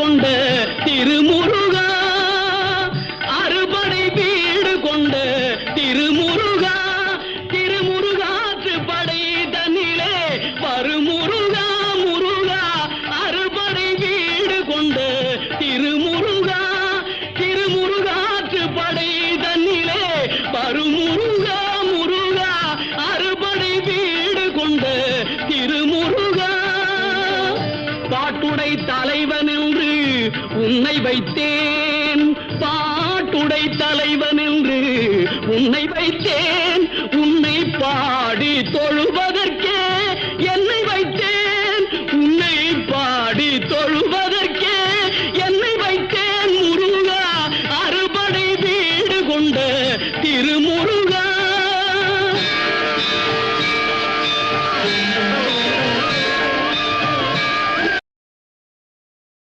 கொண்ட திருமுருகா, அறுபடை வீடு கொண்ட திருமுருகா, திருமுருகாற்று படை தன்னிலே வருமுருகா முருகா, அறுபடை வீடு கொண்ட திருமுருகா, திருமுருகாற்று படை தன்னிலே வருமுருகா முருகா, அறுபடை வீடு கொண்ட திருமுருகா. பாட்டுடை தலைவன் என்று உன்னை வைத்தேன், பாட்டுடை தலைவன் என்று உன்னை வைத்தேன், உன்னை பாடி தொழுவதற்கே என்னை வைத்தேன், உன்னை பாடி தொழுவ